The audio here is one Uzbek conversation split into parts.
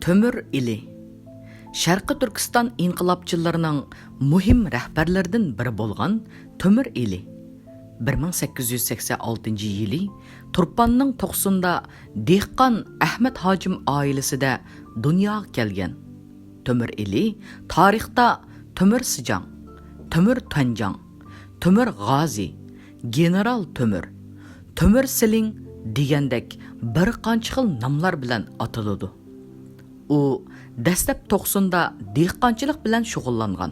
تۆمۈر ئېلى Şərqi Türkistan inqilabçılarının mühim rəhbərlərdən biri bolğan Tömür ئېلى 1886 yılı Turpanның 90'da dehqan Əhməd Hacim ailəsidə dünyaya kelgan. Tömür ئېلى tarixda Tömür Sıcan, Tömür Tanjan, Tömür G'azi, General Tömür, Tömür Siling degandek bir qancha xil nomlar bilan ataladi. U dastlab 90'da dehqonchilik bilan shug'ullangan.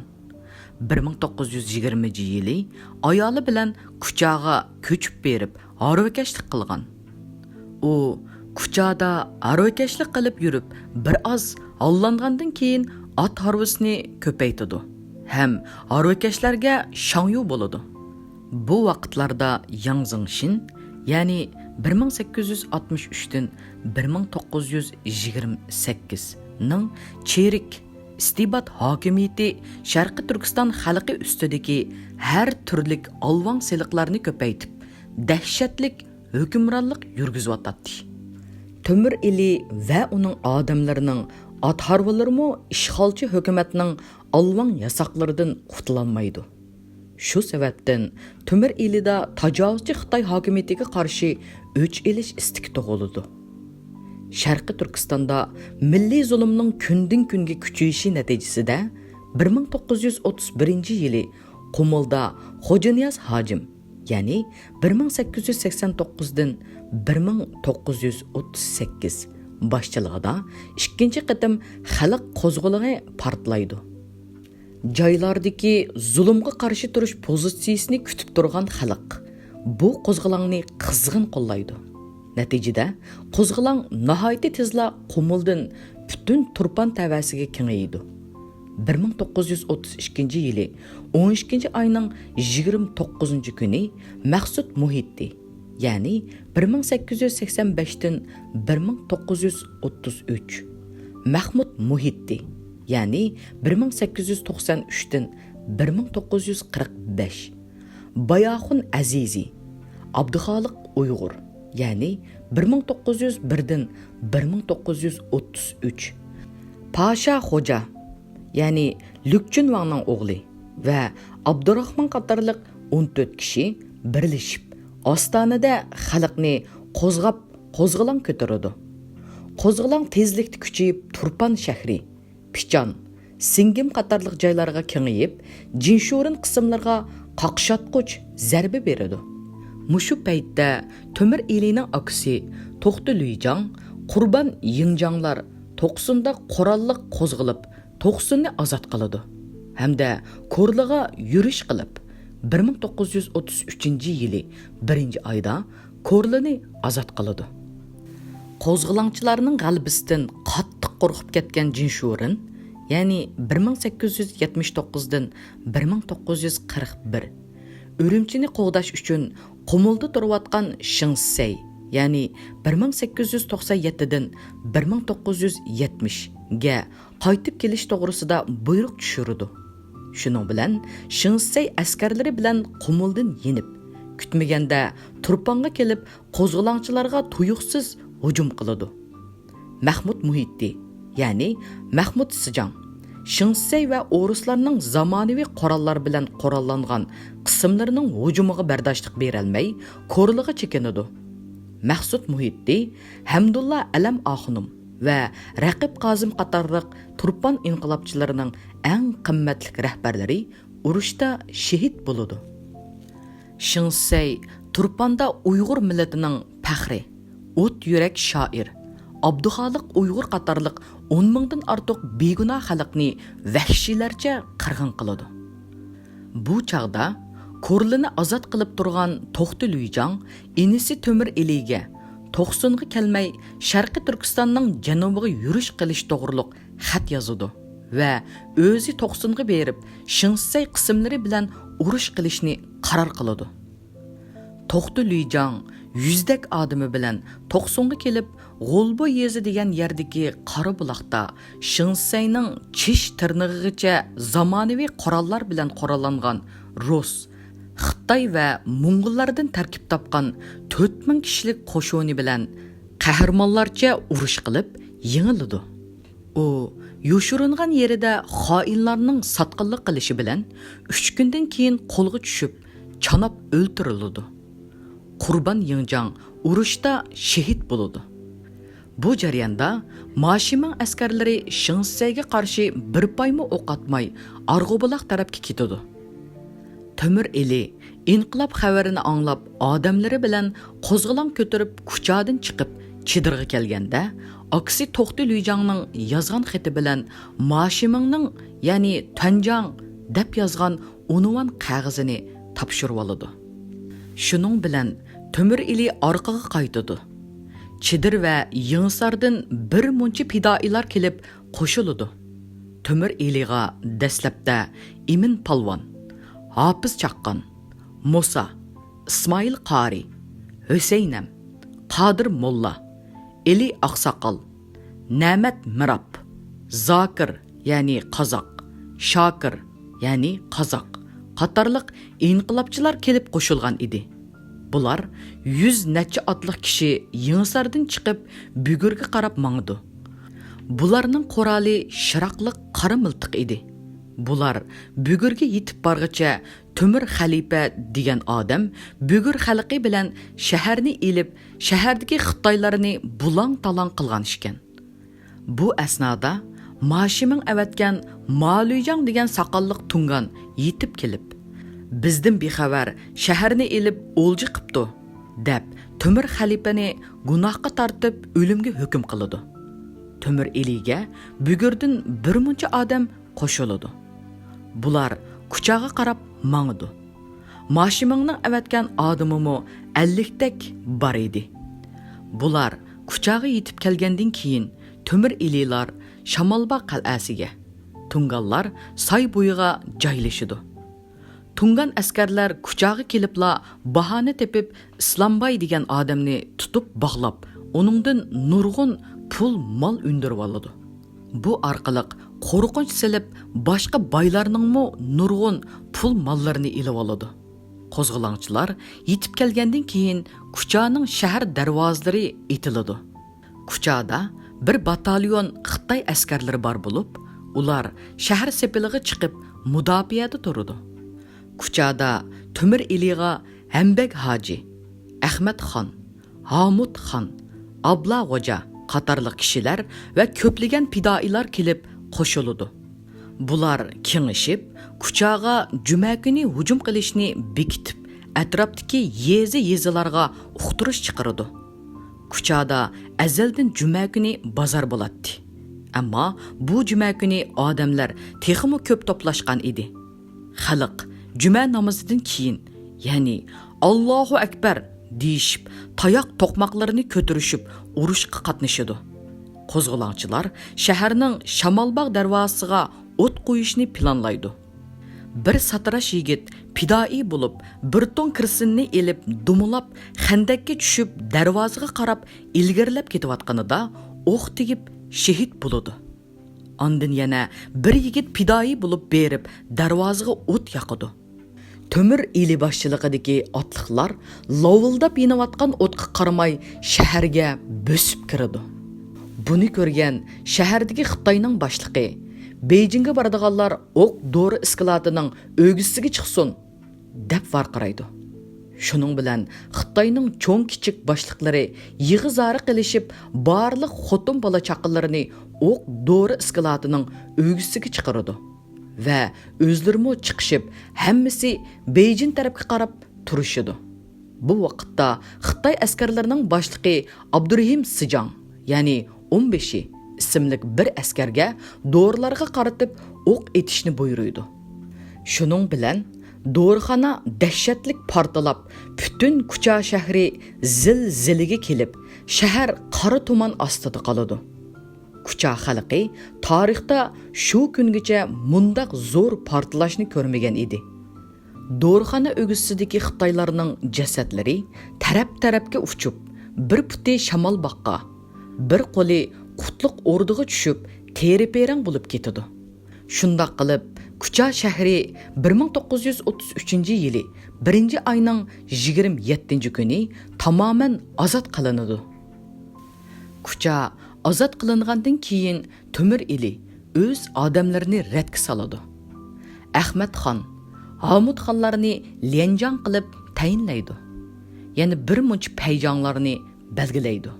1920 yılı ayoli bilan Kuchaga ko'chib berib, harvakashlik qilgan. U Kuchada harvakashlik qilib yurib, bir oz allangandan keyin at harvasini ko'paytidi. Ham harvakashlarga shangyu bo'ladi. Bu vaqtlarda Yang Zhingshin, ya'ni 1863'den 1928 ning cherik istibat hokimiyati Sharqi Turkiston xalqi ustidagi har turlik olvon seliqlarni ko'paytib, dahshatlik hukmronlik yurgizayotdi. Tömür ئېلى va uning odamlarining at harvalarimo ishg'olchi hukumatning olvon yasoqlaridan qutulolmaydi. Shu sababdan Tömür ئېلىda tajovuzchi Xitoy hokimiyatiga qarshi o'ch elish istiki tug'ildi. Sharqi Turkistonda milliy zulmning kundan kunga kuchayishi natijasida 1931 yili Qumulda Xo'janiyaz Hojim, ya'ni 1889 dan 1938 boshchiligida ikkinchi qatim xalq qo'zg'oloni portlaydi. Joylardagi zulmga qarshi turish pozitsiyasini kutib turgan xalq bu qo'zg'olonni qizg'in qo'llaydi. Natijada qo'zg'olon nihoyatda tezla Qumuldan butun Turpan tavasiga kengaydi. 1932 yili 12 oyning 29 kuni Maqsud Muhitti, ya'ni 1885 dan 1933, Mahmud Muhitti, ya'ni 1893 dan 1945, Bayaxun Azizi, Abduxoliq Uyg'ur, ya'ni 1901 dan 1933, Pasha Xo'ja, ya'ni Lükchunvangning o'g'li va Abdurahmon qatorliq 14 kishi birlashib Ostanada xalqni qo'zg'olon ko'taradi. Qo'zg'olon tezlikda kuchayib Turpan shahri, Pichan, Singim qatorliq joylarga kengayib, Jinshurin qismlarga qaqshatquch zarba beradi. Mushu paytda Tömür ئېلىning aksi To'xti Luyjang, Qurban Yinjanglar 90'da qurolliq qo'zg'ilib, 90'ni ozod qiladi. Hamda Ko'rliga yurish qilib 1933 yili 1-oyda Ko'rlini ozod qiladi. Qo'zg'olonchilarning g'alabasidan qattiq qo'rqib ketgan Jinshurin, ya'ni 1879 dan 1941 Ürümchini qo'g'dash uchun Qumulda turayotgan Shingsey, ya'ni 1897 dan 1970 ga qaytib kelish to'g'risida buyruq tushirdi. Shuning bilan Shingsey askarlari bilan Qumuldan yenib, kutmaganda Turpanga kelib qo'zg'olonchilarga tuyuqsiz hujum qiladi. Mahmud Muhitti, ya'ni Mahmud Sıcan, Shingsey va o'rislarning zamonaviy qurollar bilan qurollangan qismlarining hujumiga bardoshlik berolmay, Ko'rliga chekinadi. Maqsud Muhitti, Hamdulla Alam Axunum va Raqib Qozim qatorliq Turpan inqilobchilarining eng qimmatli rahbarlari urushda shahid bo'ladi. Shingsey Turpanda Uyg'ur millatining faxri, o't yurak shoir Abduxoliq Uyg'ur qatorliq 10 mingdan ortiq begunoh xalqni vahshiylarcha qirg'in qiladi. Bu chaqda Ko'rlini ozod qilib turgan To'xti Luyjang inisi Tömür ئېلىga 90'ga kelmay Sharqi Turkistonning janubiga yurish qilish to'g'riliq xat yozadi va o'zi 90'ga berib Shingsey qismlari bilan urush qilishni qaror qiladi. To'xti Luyjang yüzdek odami bilan 90'ga kelib G'olbo yezi degan yerdagi qora buloqda Shingseyning chish tirnig'igacha zamonaviy qurollar bilan qurollangan Rus, Xitoy va Mo'ng'ullardan tarkib topgan 4000 kishilik qo'shoni bilan qahramonlarcha urush qilib yengildi. u yoshiringan yerida xoinlarning satqinlik qilishi bilan 3 kundan keyin qo'lga tushib chanab o'ltirildi. Qurban Yinjang urushda shahid bo'ldi. Bu jarayonda Mashining askarlari Shinsayga qarshi bir paymo o'q atmay Arg'obuloq tarafga ketdi. Tۆmۈr ئېلى inqilob xabarini anglab odamlari bilan qo'zg'alon ko'tarib kuchadan chiqib Chidirga kelganda, aksi To'xti Lüyjangning yozgan xati bilan Mashimingning, ya'ni Tanjang deb yozgan unvon qog'ozini topshirib oldi. Shuning bilan Tۆmۈr ئېلى orqaga qaytdi. Chidir va Yingsardan bir muncha fidoilar kelib qo'shildi. Tۆmۈr ئېلىga dastlabda Imin Palvon, Hafiz Chaqqan, Musa, İsmail Qari, Hüseynam, Qadir Molla, Eli Aqsaqal, Namat Mirab, Zakir, yani Qozoq, Shokir, yani Qozoq qatorliq inqilobchilar kelib qo'shilgan edi. Bular 100 necha otliq kishi Yingsardan chiqib Bugurga qarab mangdi. Bularning quroli shiroqliq qora miltiq edi. Bular Bugurga yetib borgacha Tۆmۈr xalifa degan odam Bugur xalqi bilan shaharni elib, shahardagi Xitoylarni bulang-talang qilgan ekan. Bu asnoda Mashining avatgan Malüyjang degan saqolliq tungan yetib kelib, bizdan bexabar shaharni elib o'lji qipti deb Tۆmۈr xalifani gunohga tortib o'limga hukm qiladi. Tۆmۈr ئېلىga Bugurdan bir muncha odam qo'shiladi. Bular kuchaga qarab mangdi. Mashimingning avatgan odamimi 50 dak bor edi. Bular kuchaga yetib kelgandan keyin Tۆmۈr ئېلىlar Shamolbog qal'asiga, Tunganlar soy bo'yiga joylashidi. Tungan askarlar kuchaga kelibla bahona tepib Islombay degan odamni tutib bog'lab, uningdan nurg'un pul mol undirib oladi. Bu orqali qo'rqinch silib boshqa boylarningmi nurg'un pul mollarini ilib oladi. Qo'zg'alonchilar yetib kelgandan keyin kuchaning shahar darvozalari etiladi. Kuchada bir batalyon Xitoy askarlari bor bo'lib, ular shahar sepiliga chiqib mudofaada turadi. Kuchada Tۆmۈr ئېلىga Hambek Hoji, Ahmad Xon, Hamud Xon, Abla Xo'ja qatorliq kishilar va ko'plagan fidoilar kelib qo'shildi. Bular kengishib, kuchaga juma kuni hujum qilishni bekitib, atrofdagi yezi-yezilarga uqtirish chiqardi. Kuchada azaldan juma kuni bozor bo'ladi. Ammo bu juma kuni odamlar texmi ko'p to'plashgan edi. Xalq juma namozidan keyin, ya'ni Allohu akbar deyishib, tayoq to'qmoqlarini ko'tarishib, urushga qatnashadi. Qo'zg'alonchilar shaharning Shamolbog darvozasiga o't qo'yishni planlaydi. Bir satirash yigit fidoi bo'lib, bir ton kirsinni elib, dumulab, xandakka tushib, darvozaga qarab ilgarilab ketayotganida o'q tegib shahid bo'ladi. Ondan yana bir yigit fidoi bo'lib berib, darvozaga o't yoqadi. Tۆmۈr ئېلى boshchiligidagi otliqlar lovildab yonayotgan o'tga qaramay shaharga bosib kiradi. Buni ko'rgan shahardagi Xitoyning boshlig'i Beijingga boradiganlar o'q dori iskilatining o'g'isiga chiqsin deb varqiraydi. Shuning bilan Xitoyning cho'ng kichik boshliqlari yig'i-zari qilishib, barliq xotin bola chaqinlarini o'q dori iskilatining o'g'isiga chiqaradi. Va o'zlari chiqishib, hammasi Beijing tarafga qarab turishidi. Bu vaqtda Xitoy askarlarining boshlig'i Abdurahim Sijang, ya'ni 15 ismli bir askarga dorilarga qaratib o'q etishni buyuruydi. Shuning bilan dorixona dahshatlik portlab, butun Kucha shahri zil-ziliga kelib, shahar qora tuman ostida qoladi. Kucha xalqi tarixda shu kungacha mundaq zo'r portlashni ko'rmagan edi. Dorixona o'g'isidagi Xitoylarning jasadlari taraf-tarafga uchib, bir puti Shamolbog'ga, bir qo'li Qutluq o'rdiga tushib, teri-perang bo'lib ketadi. Shundaq qilib, Kucha shahri 1933-yili 1-oyning 27-kuni tamoman ozod qilinadi. Kucha Azad qilingandan keyin Tۆmür eli o'z odamlarini radga soladi. Ahmad xon, Hamud xonlarni lianjang qilib tayinlaydi. Yana bir muncha payjonlarni belgilaydi.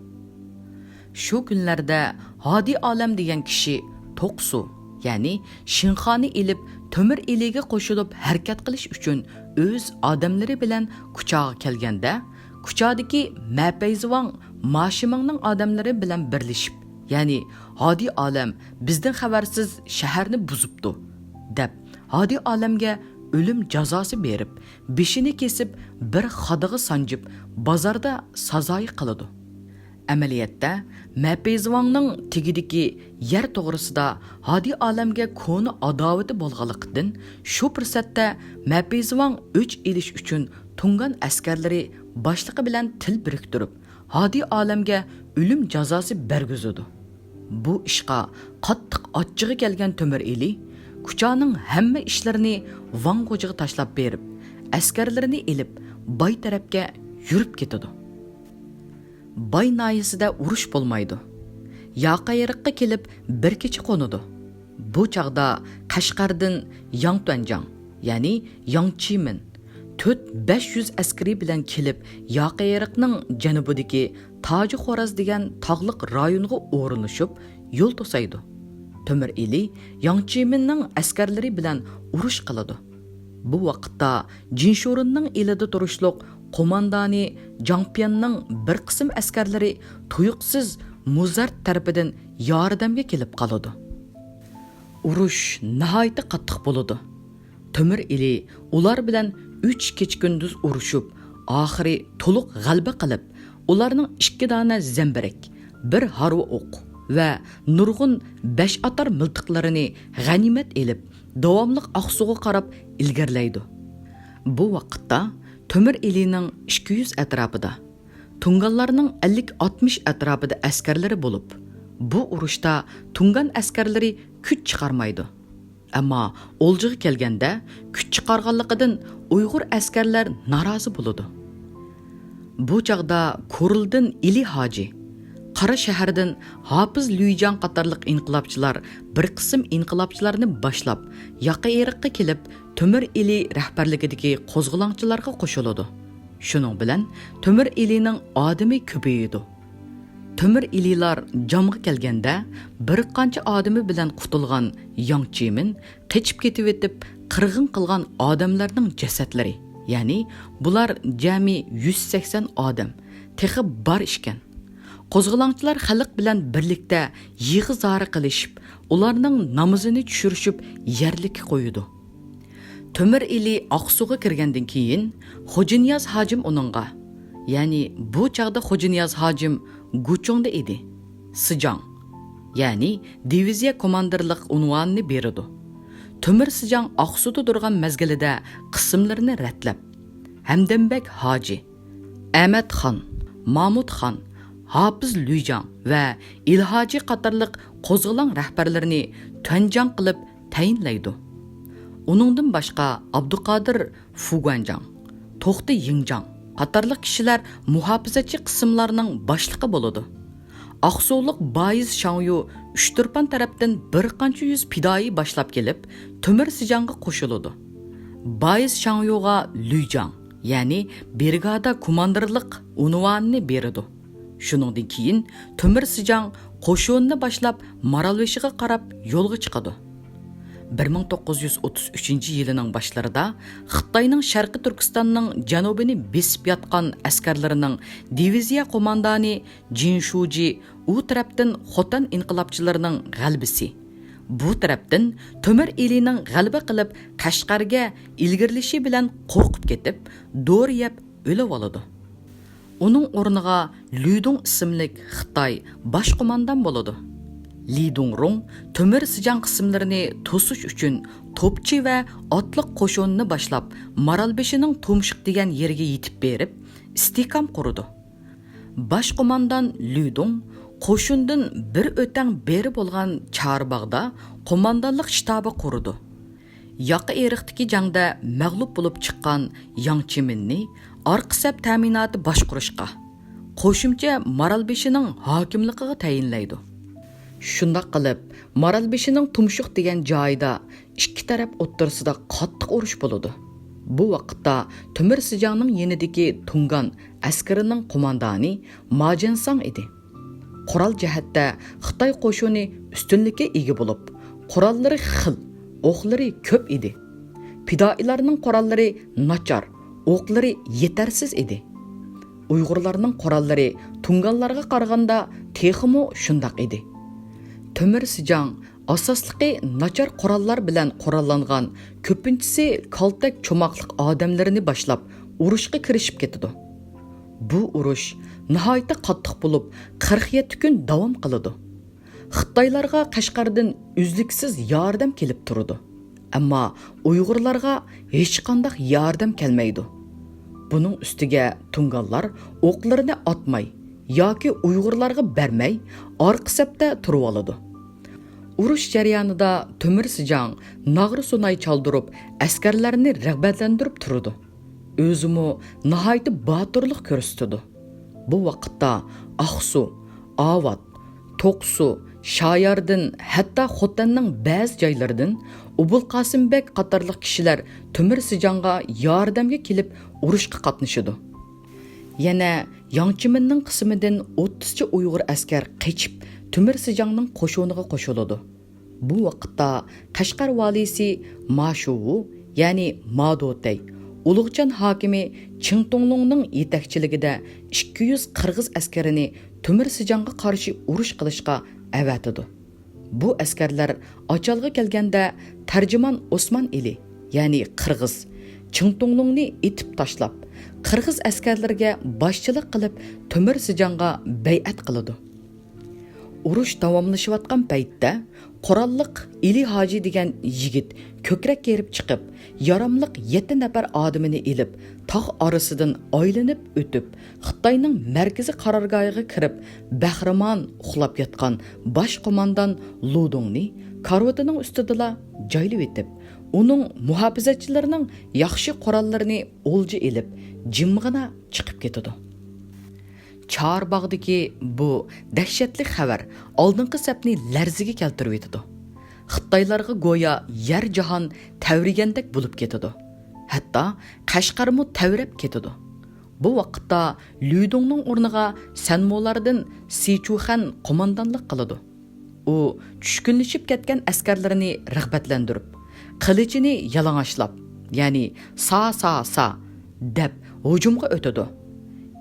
Shu kunlarda Hodi olam degan kishi Toqsu, ya'ni Shinxonni elib Tۆmür eliga qo'shilib harakat qilish uchun o'z odamlari bilan kuchaga kelganda, kuchadagi Mapayzivang Mashimingning odamlari bilan birlashib, ya'ni Hodi olam bizdan xabarsiz shaharni buzibdi deb Hodi olamga o'lim jazosi berib, beshini kesib, bir xodiga sanjib, bozorda sazoyi qiladi. Amaliyotda Mapayzivangning tigidagi yer to'g'risida Hodi olamga koni adovati bo'lganligidan, shu fursatda Mapayzivang o'ch elish uchun Tungan askarlari boshlig'i bilan til biriktirib, Hodi olamga o'lim jazosi bergizadi. Bu ishqa qattiq achchig'i kelgan Tۆmür eli kuchaning hamma ishlarini Vang xo'jaga tashlab berib, askarlarini elib boy tarafga yurib ketadi. Boy nayisida urush bo'lmaydi. Yaqayiriqqa kelib bir kecha qo'nadi. Bu chaqda Qashqardan Yangtuanjang, ya'ni Chimən 4-500 askari bilan kelib Yaqayiriqning janubidagi Toji Xo'raz degan tog'liq rayonga o'rinlashib, yo'l to'saydi. Tۆmür eli Chimənning askarlari bilan urush qiladi. Bu vaqtda Jinshurunning elida turishliq qo'mondoni Jangpianning bir qism askarlari tuyuqsiz Muzart tarafidan yordamga kelib qoladi. Urush nihoyatda qattiq bo'ladi. Tۆmür eli ular bilan 3 kecha kunduz urushib, oxiri to'liq g'alaba qilib, ularning 2 dona zambarak, bir harva o'q va nurg'un 5 atar miltiqlarini g'animat elib, davomliq Aqsuga qarab ilgirlaydi. Bu vaqtda Tۆmür elining 200 atrofida, Tunganlarning 50-60 atrofida askarlari bo'lib, bu urushda Tungan askarlari kuch chiqarmaydi. Ammo o'ljiga kelganda kuch chiqarganligidan Uyg'ur askarlar norozi bo'ladi. Bu chaqda Ko'rildan Eli hoji, Qara shahardan Hofiz Luyjan qatorliq inqilobchilar bir qism inqilobchilarni boshlab, Yaqayiriqqa kelib, Tۆmür eli rahbarligidagi qo'zg'olonchilarga qo'shiladi. Shuning bilan Tۆmür elining odami ko'paydi. Tۆmür elilar jamg'a kelganda bir qancha odami bilan qutilgan Chimən qechib ketib etib, qirg'in qilgan odamlarning jasadlari, ya'ni bular jami 180 odam, texi bar ishkan. Qo'zg'olonchilar xalq bilan birlikda yig'i-zori qilishib, ularning namozini tushirishib, yerlikka qo'ydi. Tۆmür eli Aqsuga kirgandan keyin Xo'janiyaz hojim uningga, ya'ni bu chaqda Xo'janiyaz hojim Guchongda edi, Sijang, ya'ni diviziya komandirlik unvonini berdi. Tۆmür Sijang Aqsuda turgan mezgilida qismlarini ratlab, Hamdambek hoji, Əmət xon, Mahmud xon, Hofiz Luyjan va İlhoji qatorliq qo'zg'olon rahbarlarini Tuanjang qilib tayinlaydi. Uningdan boshqa Abduqodir Fuguanjang, To'xti Yingjang qatorliq kishilar muhofizachi qismlarning boshlig'i bo'ladi. Aqsuliq Boyiz Shangyu Uchturpan tarafdan bir qancha yuz pidoi boshlab kelib, Tۆmür Sijangga qo'shiladi. Boyiz Shangyuga Luyjang, ya'ni brigada komandirlik unvonini beradi. Shuningdan keyin Tۆmür Sijang qo'shinni boshlab Maralveshiga qarab yo'lga chiqadi. 1933-yilining boshlarida Xitoyning Sharqi Turkistonning janubini besib yotgan askarlarining diviziya qo'mondoni Jinshuji u tarafdan Xotan inqilobchilarining g'albisi, bu tarafdan Tۆmür elining g'alaba qilib Qashqarga ilgirlishi bilan qo'rqib ketib, dori yeb o'lib oladi. Uning o'rniga Lüdong ismli Xitoy bosh qo'mondan bo'ladi. Li Dongrong Tۆmür Sijang qismlarini to'sish uchun to'pchi va otliq qo'shinni boshlab, Maralbeshining Tumshiq degan yerga yetib berib, istikam qurdi. Bosh qo'mondan Li Dong qo'shindan bir o'tang beri bo'lgan Charbog'da qo'mondonlik shtabi qurdi. Yaqayiriqdagi jangda mag'lub bo'lib chiqqan Chimənni orqa saf ta'minoti boshqurishga, qo'shimcha Maralbeshining hokimligiga tayinlaydi. Shundaq qilib, Maralbeshining Tumshuq degan joyida ikki taraf o'rtasida qattiq urush bo'ladi. Bu vaqtda Tۆmۈر Sijangning yenidagi Tungan askarining qo'mondoni Majansang edi. Qurol jihatda Xitoy qo'shini ustunlikka ega bo'lib, qurollari xil, o'qlari ko'p edi. Fidoilarning qurollari nachar, o'qlari yetarsiz edi. Uyg'urlarning qurollari Tunganlarga qaraganda texmo shundaq edi. Tۆmۈر Sijang asosliqi nachar qurollar bilan qurollangan, ko'pinchisi kaltak cho'moqliq odamlarini boshlab urushga kirishib ketadi. Bu urush nihoyatda qattiq bo'lib, 47 kun davom qiladi. Xitoylarga Qashqardan uzluksiz yordam kelib turdi. Ammo Uyg'urlarga hech qanday yordam kelmaydi. Buning ustiga Tunganlar o'qlarini otmay yoki Uyg'urlarga bermay orqa safda turib oladi. Urush jarayonida Tۆmۈر Sijang nag'ri sunay chaldirib, askarlarni rag'batlantirib turdi. O'zimi nihoyat botirlik ko'rsatdi. Bu vaqtda Aqsu, Avat, Toqsu, Shoyardan, hatto Xotanning ba'zi joylaridan Ubul Qosimbek qatorliq kishilar Tۆmۈر Sijangga yordamga kelib urushga qatnashadi. Yana Chimənning qismidan 30 cha Uyg'ur askar qochib Tۆmۈر Sijangning qo'shiniga qo'shiladi. Bu vaqtda Qashqar valisi Mashuvu, ya'ni Madotay, Ulug'chan hokimi Chingtonglungning yetakchiligida 200 qirg'iz askarini Tۆmۈر Sijangga qarshi urush qilishga avatadi. Bu askarlar Ochalga kelganda tarjimon Osman ئېلى, ya'ni qirg'iz, Chingtonglungni etib tashlab, qirg'iz askarlarga boshchilik qilib Tۆmۈر Sijangga bay'at qiladi. Urush davomlashayotgan paytda qurolliq ئېلى Hoji degan yigit ko'krak kerib chiqib, yaramliq 7 nafar odamini elib, tog' orasidan aylanib o'tib, Xitoyning markaziy qarorgohiga kirib, bahramon uxlab yotgan bosh qo'mondon Ludongni karvatining ustida joylab etib, uning muhofizatchilarining yaxshi qurollarini o'lja elib, jimg'ina chiqib ketadi. Charbog'dagi bu dahshatli xabar oldingi safni larziga keltirib etadi. Xitoylarga go'yo yer jahon tavrigandek bo'lib ketadi. Hatto Qashqarmi tavrab ketadi. Bu vaqtda Ludongning o'rniga Sanmolardan Sichuxan qo'mondonlik qiladi. U tushkunlashib ketgan askarlarini rag'batlantirib, qilichini yalang'ochlab, ya'ni sa deb hujumga o'tadi.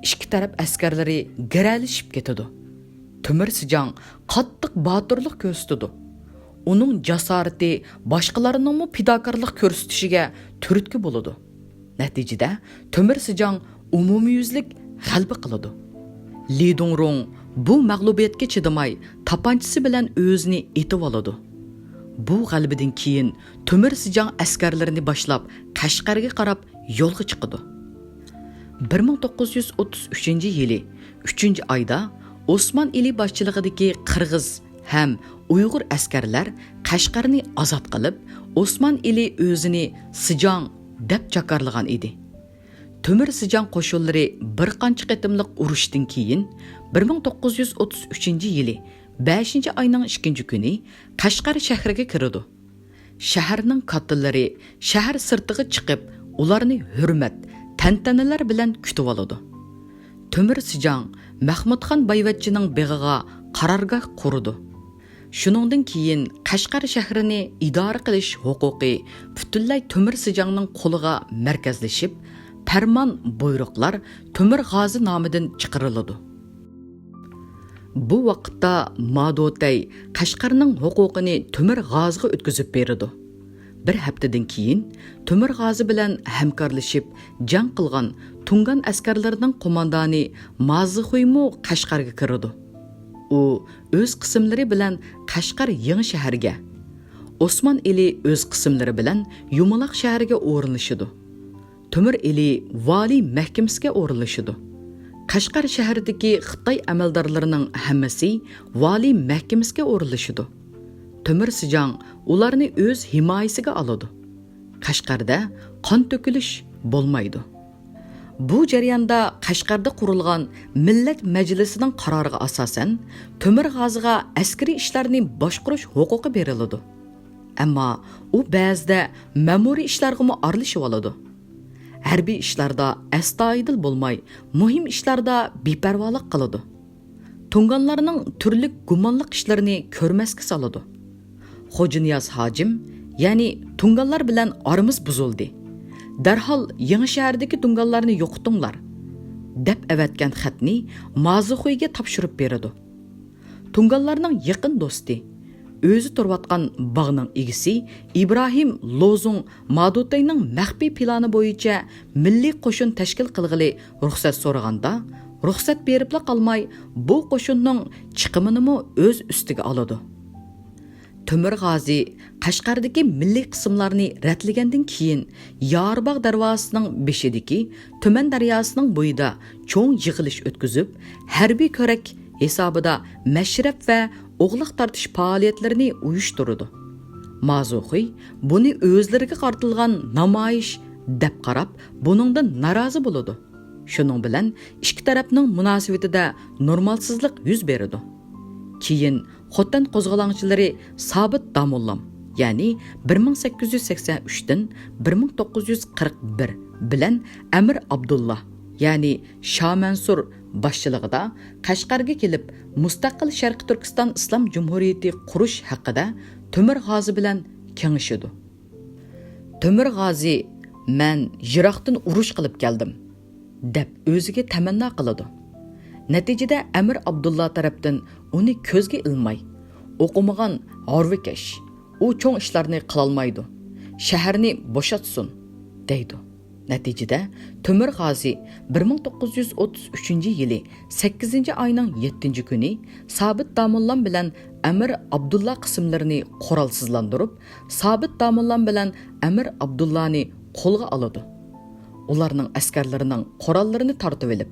İki taraf askarlari garalishib ketadi. Tۆmۈر Sijang qattiq botirlik ko'rsatdi. Uning jasorati boshqalarning fidokorlik ko'rsatishiga turtki bo'ladi. Natijada Tۆmۈر Sijang umumiyuzlik g'alaba qiladi. Li Dongrong bu mag'lubiyatga chidamay tapanchasi bilan o'zini etib oladi. Bu g'alabadan keyin Tۆmۈر Sijang askarlarini boshlab Qashqarga qarab yo'lga chiqadi. 1933-yili 3-oyda Osman ئېلى boshchiligidagi qirg'iz ham Uyg'ur askarlar Qashqarni ozod qilib, Osman ئېلى o'zini Sijang deb jakarlagan edi. Tۆmۈر Sijang qo'shinlari bir qancha qatimliq urushdan keyin 1933-yili 5-oyning 2-kuni Qashqar shahriga kirdi. Shaharning kattalari shahar sirtiga chiqib, ularni hurmat tantanalar bilan kutib oladi. Tۆmۈر Sijang Mahmudxon Boyvachchining beg'iga qarorgoh qurdi. Shuningdan keyin Qashqar shahrini idora qilish huquqi butunlay Tۆmۈر Sijangning qo'liga markazlashib, farmon buyruqlar Tۆmۈر G'ozi nomidan chiqariladi. Bu vaqtda Madotay Qashqarning huquqini Tۆmۈر G'oziga o'tkazib berdi. Bir haftadan keyin Tۆmۈر G'ozi bilan hamkorlashib jang qilgan Tungan askarlarining qo'mondoni Mazixuymu Qashqarga kirdi. U o'z qismlari bilan Qashqar yangi shaharga, Osman ئېلى o'z qismlari bilan Yumaloq shahriga o'rinlashdi. Tۆmۈر ئېلى valiy mahkamasiga o'rinlashdi. Qashqar shahridagi Xitoy amaldorlarining hammasi valiy mahkamasiga o'rinlashdi. Tۆmۈر Sijang ularni o'z himoyasiga oladi. Qashqarda qon to'kilish bo'lmaydi. Bu jarayonda Qashqarda qurilgan Millat Majlisining qaroriga asosan Tۆmۈr g'oziga askariy ishlarni boshqarish huquqi beriladi. Ammo u ba'zida ma'muriy ishlarga aralashib oladi. Harbiy ishlarda astoydil bo'lmay, muhim ishlarda beparvolik qiladi. Tunganlarning turli gumonliq ishlarini ko'rmasga soladi. Xo'janiyaz hojim, ya'ni tunganlar bilan orimiz buzildi. Darhol yangi shahardagi tunganlarni yo'qitinglar, deb avatgan xatni Mazuxuyga topshirib beradi. Tunganlarning yaqin do'sti, o'zi turayotgan bog'ning egisi İbrahim Lozung Madutayning maxfiy plani bo'yicha milliy qo'shin tashkil qilg'ili ruxsat so'raganda, ruxsat beribla qolmay, bu qo'shinning chiqimini o'z ustiga oladi. Tۆmۈr g'ozi Qashqardagi milliy qismlarni ratlagandan keyin Yorbog' darvosining beshidagi Tuman daryosining bo'yida cho'ng yig'ilish o'tkazib, harbiy ko'rak hisobida mashrab va o'g'liq tortish faoliyatlarini uyushtirdi. Mazuxuy buni o'zlariga qartilgan namoyish deb qarab, buningdan norozi bo'ladi. Shuning bilan ikki tarafning munosabatida normalsizlik yuz berdi. Keyin Xotan qo'zg'olonchilari Sobit Damollam, ya'ni 1883 dan 1941 bilan Amir Abdullah, ya'ni Shah Mansur boshchiligida Qashqarga kelib, mustaqil Sharqiy Turkiston Islom Jumhuriyati qurish haqida Tۆmۈr g'ozi bilan kengashidi. Tۆmۈr g'ozi "Men Yiroqdan urush qilib keldim" deb o'ziga tamanno qiladi. Natijada Amir Abdullah tarafdan uni ko'zga ilmay, o'qimagan harvikash, u cho'ng ishlarni qila olmaydi, shaharni bo'shatsin deydi. Natijada Tۆmۈr g'ozi 1933-yili 8-oyning 7-kuni Sobit Damollam bilan Amir Abdullah qismlarini qurolsizlantirib, Sobit Damollam bilan Amir Abdullahni qo'lga oladi. Ularning askarlarining qurollarini tortib olib,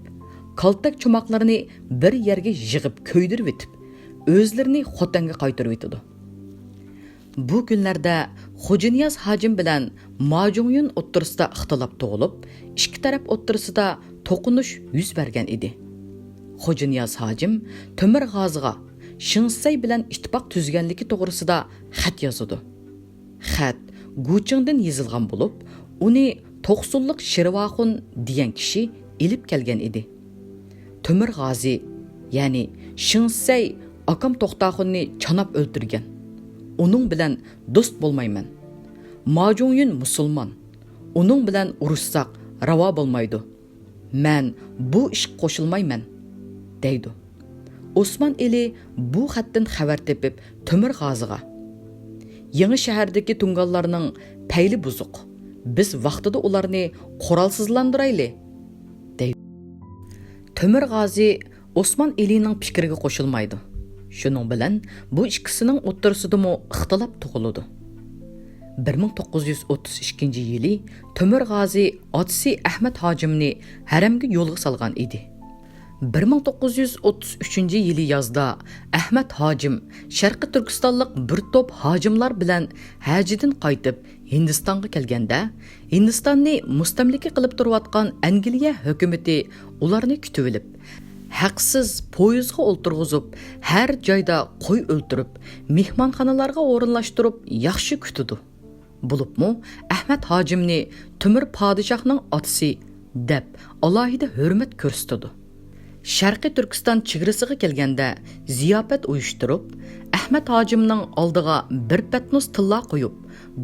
kaltak chumoqlarini bir yerga yig'ib ko'ydirib etib, o'zlarini Xotanga qaytarib etdi. Bu kunlarda Xo'janiyaz hojim bilan Majungyun o'ttirisida ixtilof tug'ilib, ikki taraf o'ttirisida to'qinish yuz bergan edi. Xo'janiyaz hojim Tۆmۈr g'oziga Shinsay bilan ittifoq tuzganligi to'g'risida xat yozadi. Xat Guchingdan yozilgan bo'lib, uni To'qsulliq Shirvaxun degan kishi ilib kelgan edi. Tۆmۈr g'ozi, ya'ni Shinsay akam To'xtaxunni chanab o'ldirgan. Uning bilan do'st bo'lmayman. Majungyun musulmon. Uning bilan urushsaq ravo bo'lmaydi. Men bu ish qo'shilmayman, deydi. Osman ئېلى bu xatdan xabar tepib Tۆmۈr g'oziga: "Yangi shahardagi tunganlarning payli buzuq. Biz vaqtida ularni qurolsizlantirayli", deydi. Tۆmۈr g'ozi Osman ئېلىning fikriga qo'shilmaydi. Shuning bilan bu ikkisining o'rtasidami ixtilof tug'iladi. 1932-yili Tۆmۈr g'ozi otasi Ahmad hojimni haramga yo'lga solgan edi. 1933-yili yozda Ahmad hojim Sharqiy Turkistonlik bir to'p hojimlar bilan hajidan qaytib Hindistonga kelganda, Hindistonni mustamlika qilib turayotgan Angliya hukumatı ularni kutib olib, haqsiz poyezdga o'ltirg'izib, har joyda qo'y o'ltirib, mehmonxonalarga o'rinlashtirib yaxshi kutdi. Bo'libmi, Ahmad hojimni Tۆmۈr podshohning otasi deb alohida hurmat ko'rsatdi. Sharqiy Turkiston chegarasiga kelganda ziyofat uyushtirib, Ahmad hojimning oldiga bir patnos tilla qo'yib,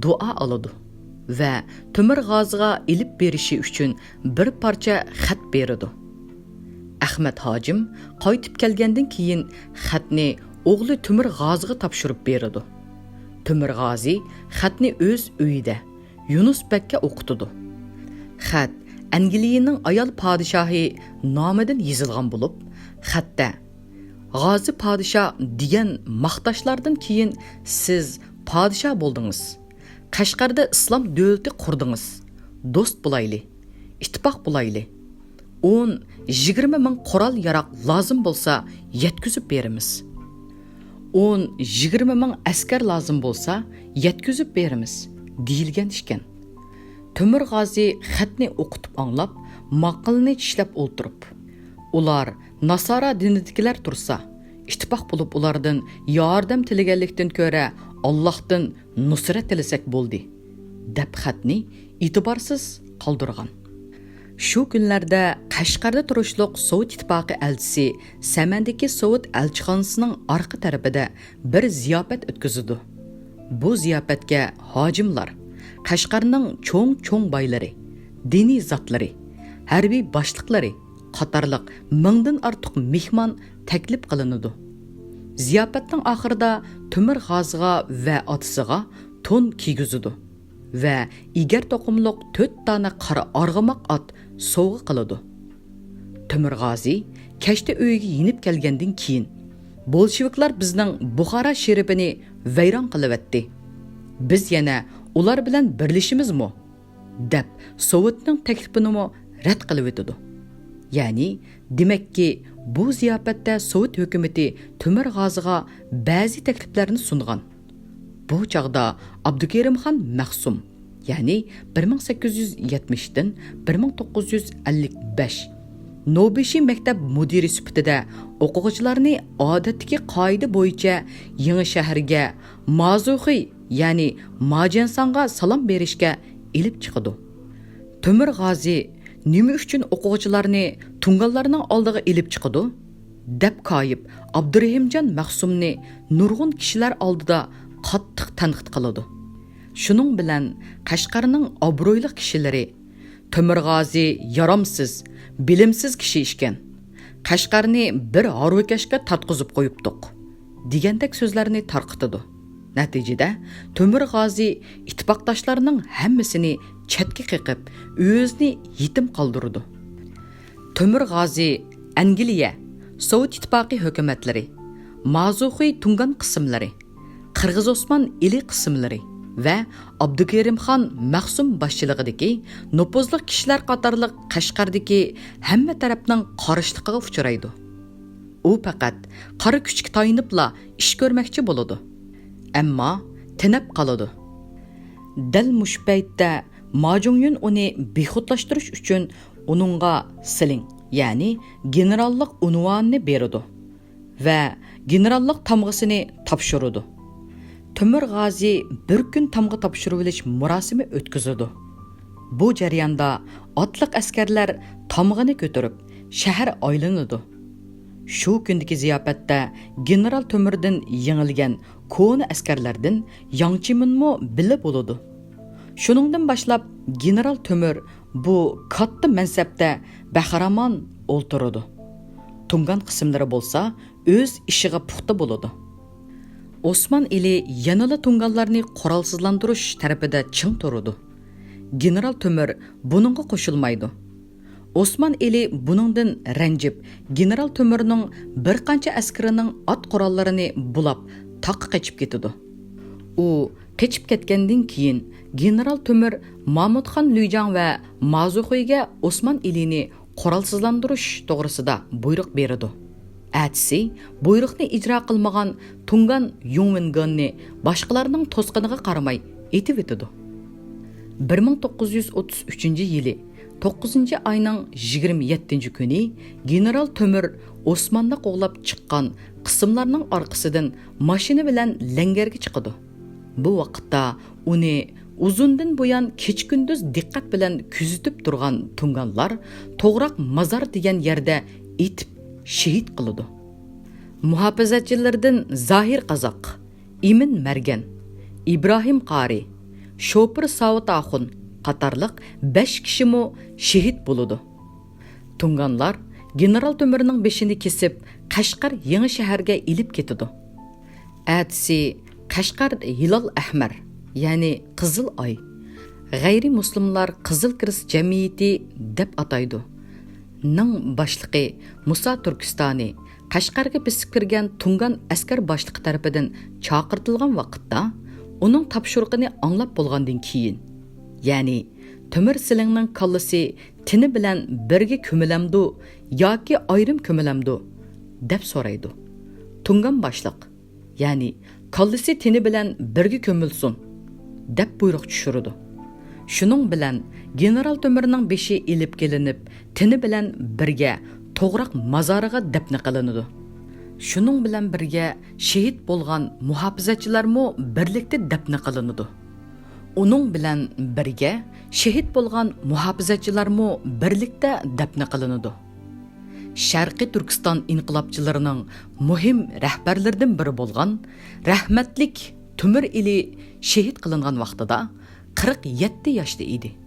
duo oladi va Tۆmۈr g'oziga ilib berishi uchun bir parcha xat beradi. Ahmad hojim qaytib kelgandan keyin xatni o'g'li Tۆmۈr g'oziga topshirib beradi. Tۆmۈr g'ozi xatni o'z uyida Yunus Bekka o'qitdi. Xat Angliyaning ayol podshohi nomidan yozilgan bo'lib, xatda "G'ozi podshoh degan maqtashlardan keyin siz podshoh bo'ldingiz. Qashqarda islom davlati qurdingiz. Do'st bo'layli, ittifoq bo'layli. 10-20 ming qurol yaroq lozim bo'lsa yetkazib beramiz. 10-20 ming askar lozim bo'lsa yetkazib beramiz" deyilgan ekan. Tۆmۈر g'ozi xatni o'qitib anglab, maqılını tishlab o'ltirib. Ular Nasara dinidagilar tursa, ittifoq bo'lib ulardan yordam tilaganlikdan ko'ra Allohdan nusrat tilasak bo'ldi, deb xatni e'tiborsiz qoldirgan. Shu kunlarda Qashqarda turishliq Sovet ittifoqi elchisi Samandagi Sovet elchixonasining orqa tarafida bir ziyofat o'tkazdi. Bu ziyofatga hojimlar, Qashqarning cho'ng boylari, diniy zotlari, harbiy boshliqlari qatorliq mingdan ortiq mehmon taklif qilinadi. Ziyofatning oxirida Tۆmür g'oziga va otasiga to'n kiygizdi va egar to'qimliq 4 dona qora arg'amoq ot sovg'a qiladi. Tۆmür g'ozi kashta uyiga yinib kelgandan keyin bolsheviklar bizning Buxoro sherifini vayron qilyapti. Biz yana ular bilan birlashimizmi? deb Sovetning taklifini rad qilib o'tdi. Ya'ni, demakki, bu ziyofatda Sovet hukumati Tۆmür g'oziga ba'zi takliflarni sungan. Bu chaqda Abdukerimxon Mahsum, ya'ni 1870 dan 1955 Nobeshi maktab mudiri sifatida o'quvchilarni odatdagi qoida bo'yicha yangi shaharga Mazuxiy, ya'ni Majansonga salom berishga elib chiqdi. Tۆmür g'ozi nima uchun o'quvchilarni tunganlarning oldiga elib chiqdi? deb qoyib Abdurahimjon Mahsumni nurg'un kishilar oldida qattiq tanqid qiladi. Shuning bilan Qashqarning obro'li kishilari Tۆmür g'ozi yaramsiz, bilimsiz kishi ekan. Qashqarni bir harvakashga tatqizib qo'yibdiq degandek so'zlarni tarqitdi. Natijada Tۆmür g'ozi ittifoqdoshlarining hammasini chetga qiqib, o'zini yetim qoldirdi. Tۆmür g'ozi Angliya, Sovet ittifoqi hukumatlari, Mazuxiy tungan qismlari, Qirg'iz Osmon eli qismlari va Abdukerimxon Mahsum boshchiligidagi nopozli kishilar qatorliq Qashqardagi hamma tarafning qarishligiga uchraydi. U faqat qora kuchga tayinibla ish ko'rmoqchi bo'ladi. Ammo tinib qoladi. Dal mush paytda Majungyun uni bexudlashtirish uchun uningga siling, ya'ni generallik unvonini beradi va generallik tamg'asini topshiradi. Tۆmür g'ozi bir kun tamg'a topshirib olish murosimi o'tkazadi. Bu jarayonda otliq askarlar tamg'ani ko'tarib shahar aylanadi. Shu kundagi ziyofatda general Tۆmürdan yengilgan ko'ni askarlardan Yang Chiminmo bilib bo'ladi. Shuningdan boshlab general Tۆmür bu katta mansabda bahramon o'ltiradi. Tungan qismlari bo'lsa o'z ishiga puxta bo'ladi. Osman eli yanala tunganlarni qurolsizlantirish tarafida ching turadi. General Tۆmür buningga qo'shilmaydi. Osman eli buningdan ranjib, general Tۆmürning bir qancha askarining ot qurollarini bulab, taqqa qochib ketadi. U qochib ketgandan keyin general Tۆmür Mahmudxon Lüjang va Mazuxiyga Osman elini qurolsizlantirish to'g'risida buyruq beradi. Әтісі бұйрықны ijro qilmagan Tungan Yungminganni boshqalarning to'sqiniga qaramay etib o'tadi. 1933 yili 9 ayning 27 kuni general Tۆmür Osmanni qo'g'lab chiqqan qismlarning orqasidan mashina bilan langarga chiqadi. Bu vaqtda uni uzundan buyon kech-kunduz diqqat bilan kuzatib turgan tunganlar to'g'roq mazar degan yerda etib shahid qiladi. Muhofazachilardan Zohir Qozoq, Imin Margan, Ibrohim Qori, Shopir Savataxun qatorliq 5 kishimi shahid bo'ladi. Tunganlar general Tۆmürning beshini kesib, Qashqar yangi shaharga ilib ketadi. Atsi Qashqar Hilal Ahmar, ya'ni Qizil oy, g'ayri muslimlar Qizil Kirs jamiyati deb ataydi. Ning boshlig'i Musa Turkistoni Qashqarga bisib kirgan Tungan askar boshlig'i tarafidan chaqirtilgan vaqtda uning topshiriqini anglab bo'lgandan keyin, ya'ni Tۆmür silingning kallasi tini bilan birga ko'milamdi yoki ayrim ko'milamdi deb so'raydi. Tungan boshliq, ya'ni kallasi tini bilan birga ko'milsin deb buyruq tushirdi. Şunun bilan general Tömürning beshi elib kelinib, tini bilan birga to'g'roq mazoriga dafn qilinadi. Şunun bilan birga shahid bo'lgan muhofizachilarmo birlikda dafn qilinadi. Uning bilan birga shahid bo'lgan muhofizachilarmo birlikda dafn qilinadi. Sharqiy Turkiston inqilobchilarining muhim rahbarlaridan biri bo'lgan rahmatlik Tۆmür ئېلى shahid qilingan vaqtida 47 yoshda edi.